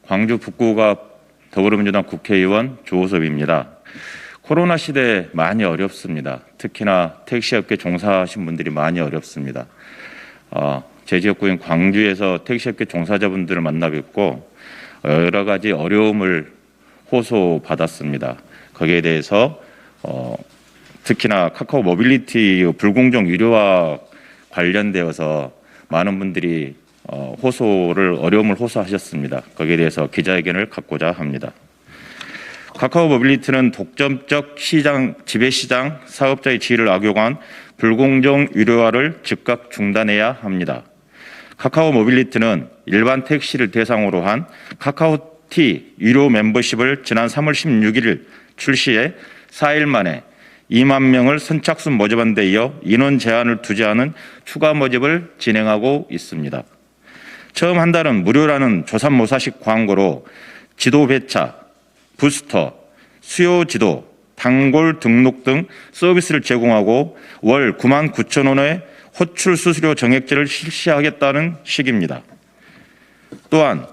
광주 북구가 더불어민주당 국회의원 조호섭입니다. 코로나 시대에 많이 어렵습니다. 특히나 택시업계 종사하신 분들이 많이 어렵습니다. 제 지역구인 광주에서 택시업계 종사자분들을 만나 뵙고 여러 가지 어려움을 호소받았습니다. 거기에 대해서 특히나 카카오 모빌리티 불공정 유료화 관련되어서 많은 분들이 어려움을 호소하셨습니다. 거기에 대해서 기자회견을 갖고자 합니다. 카카오 모빌리티는 독점적 지배시장 사업자의 지위를 악용한 불공정 유료화를 즉각 중단해야 합니다. 카카오 모빌리티는 일반 택시를 대상으로 한 카카오티 유료 멤버십을 지난 3월 16일 출시해 4일 만에 2만 명을 선착순 모집한 데 이어 인원 제한을 두지 않은 추가 모집을 진행하고 있습니다. 처음 한 달은 무료라는 조삼모사식 광고로 지도 배차, 부스터, 수요 지도, 단골 등록 등 서비스를 제공하고 월 99,000원의 호출 수수료 정액제를 실시하겠다는 식입니다. 또한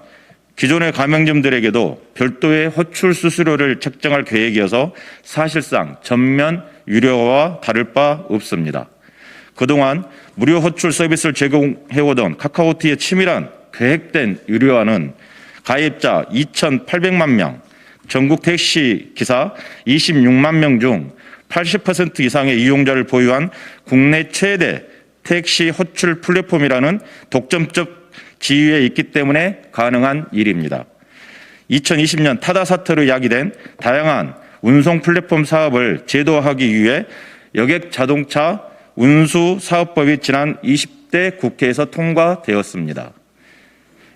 기존의 가맹점들에게도 별도의 호출 수수료를 책정할 계획이어서 사실상 전면 유료화와 다를 바 없습니다. 그동안 무료 호출 서비스를 제공해오던 카카오티의 치밀한 계획된 유료화는 가입자 2,800만 명, 전국 택시 기사 26만 명 중 80% 이상의 이용자를 보유한 국내 최대 택시 호출 플랫폼이라는 독점적 지위에 있기 때문에 가능한 일입니다. 2020년 타다 사태로 야기된 다양한 운송 플랫폼 사업을 제도화하기 위해 여객 자동차 운수 사업법이 지난 20대 국회에서 통과되었습니다.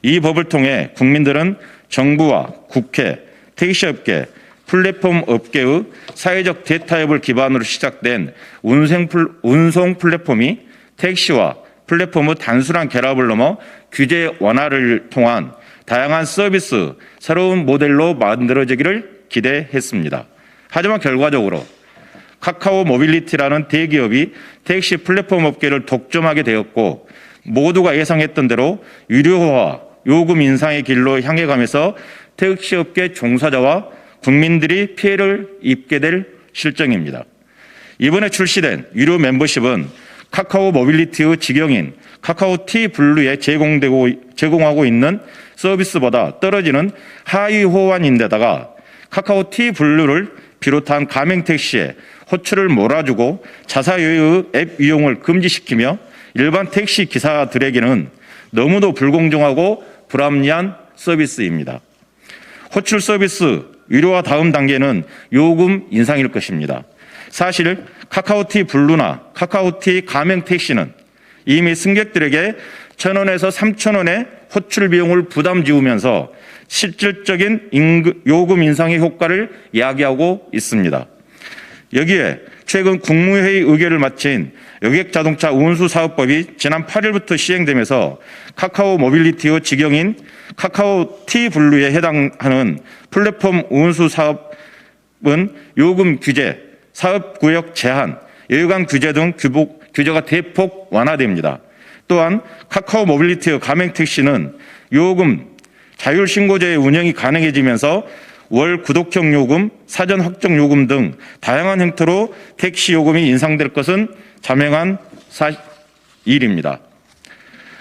이 법을 통해 국민들은 정부와 국회, 택시업계, 플랫폼 업계의 사회적 대타협을 기반으로 시작된 운송 플랫폼이 택시와 플랫폼의 단순한 결합을 넘어 규제 완화를 통한 다양한 서비스, 새로운 모델로 만들어지기를 기대했습니다. 하지만 결과적으로 카카오 모빌리티라는 대기업이 택시 플랫폼 업계를 독점하게 되었고 모두가 예상했던 대로 유료화와 요금 인상의 길로 향해 가면서 택시업계 종사자와 국민들이 피해를 입게 될 실정입니다. 이번에 출시된 유료 멤버십은 카카오 모빌리티의 직영인 카카오티 블루에 제공하고 있는 서비스보다 떨어지는 하위 호환인데다가 카카오티 블루를 비롯한 가맹택시에 호출을 몰아주고 자사유의 앱 이용을 금지시키며 일반 택시 기사들에게는 너무도 불공정하고 불합리한 서비스입니다. 호출 서비스 유료화 다음 단계는 요금 인상일 것입니다. 사실 카카오티 블루나 카카오티 가맹택시는 이미 승객들에게 1,000원에서 3,000원의 호출 비용을 부담 지우면서 실질적인 요금 인상의 효과를 야기하고 있습니다. 여기에 최근 국무회의 의결을 마친 여객자동차 운수사업법이 지난 8일부터 시행되면서 카카오 모빌리티의 직영인 카카오티 블루에 해당하는 플랫폼 운수사업은 요금 규제, 사업구역 제한, 여유관 규제 등 규제가 대폭 완화됩니다. 또한 카카오 모빌리티의 가맹택시는 요금 자율신고제의 운영이 가능해지면서 월 구독형 요금, 사전 확정 요금 등 다양한 형태로 택시 요금이 인상될 것은 자명한 일입니다.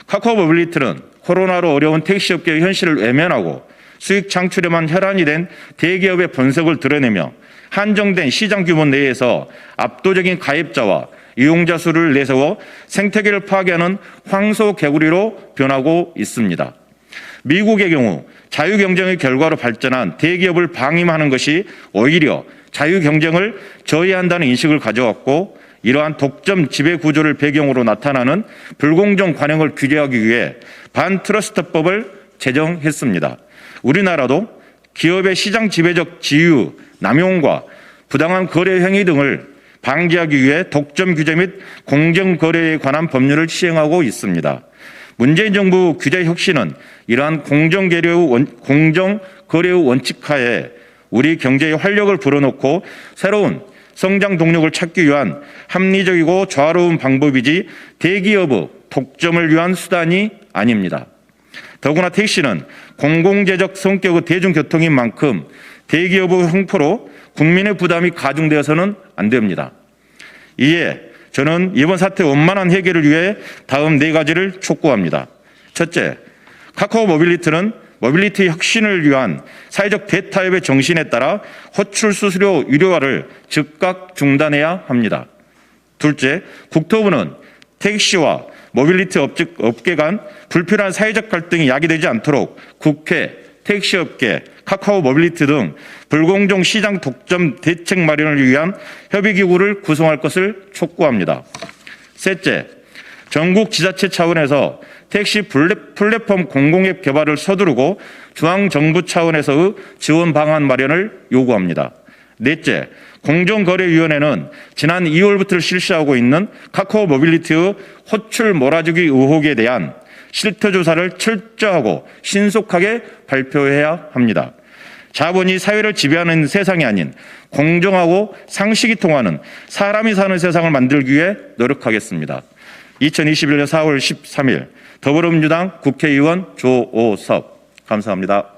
카카오 모빌리티는 코로나로 어려운 택시업계의 현실을 외면하고 수익 창출에만 혈안이 된 대기업의 본색을 드러내며 한정된 시장 규모 내에서 압도적인 가입자와 이용자 수를 내세워 생태계를 파괴하는 황소개구리로 변하고 있습니다. 미국의 경우 자유경쟁의 결과로 발전한 대기업을 방임하는 것이 오히려 자유경쟁을 저해한다는 인식을 가져왔고 이러한 독점 지배구조를 배경으로 나타나는 불공정 관행을 규제하기 위해 반트러스트법을 제정했습니다. 우리나라도 기업의 시장 지배적 지유, 남용과 부당한 거래 행위 등을 방지하기 위해 독점 규제 및 공정거래에 관한 법률을 시행하고 있습니다. 문재인 정부 규제 혁신은 이러한 공정거래의 원칙하에 우리 경제의 활력을 불어넣고 새로운 성장 동력을 찾기 위한 합리적이고 조화로운 방법이지 대기업의 독점을 위한 수단이 아닙니다. 더구나 택시는 공공재적 성격의 대중교통인 만큼 대기업의 횡포로 국민의 부담이 가중되어서는 안 됩니다. 이에 저는 이번 사태 원만한 해결을 위해 다음 4가지를 촉구합니다. 첫째, 카카오 모빌리티는 모빌리티 혁신을 위한 사회적 대타협의 정신에 따라 호출 수수료 유료화를 즉각 중단해야 합니다. 둘째, 국토부는 택시와 모빌리티 업계 간 불필요한 사회적 갈등이 야기되지 않도록 국회, 택시업계, 카카오 모빌리티 등 불공정 시장 독점 대책 마련을 위한 협의기구를 구성할 것을 촉구합니다. 셋째, 전국 지자체 차원에서 택시 플랫폼 공공앱 개발을 서두르고 중앙정부 차원에서의 지원 방안 마련을 요구합니다. 넷째, 공정거래위원회는 지난 2월부터 실시하고 있는 카카오 모빌리티의 호출 몰아주기 의혹에 대한 실태조사를 철저하고 신속하게 발표해야 합니다. 자본이 사회를 지배하는 세상이 아닌 공정하고 상식이 통하는 사람이 사는 세상을 만들기 위해 노력하겠습니다. 2021년 4월 13일 더불어민주당 국회의원 조오섭. 감사합니다.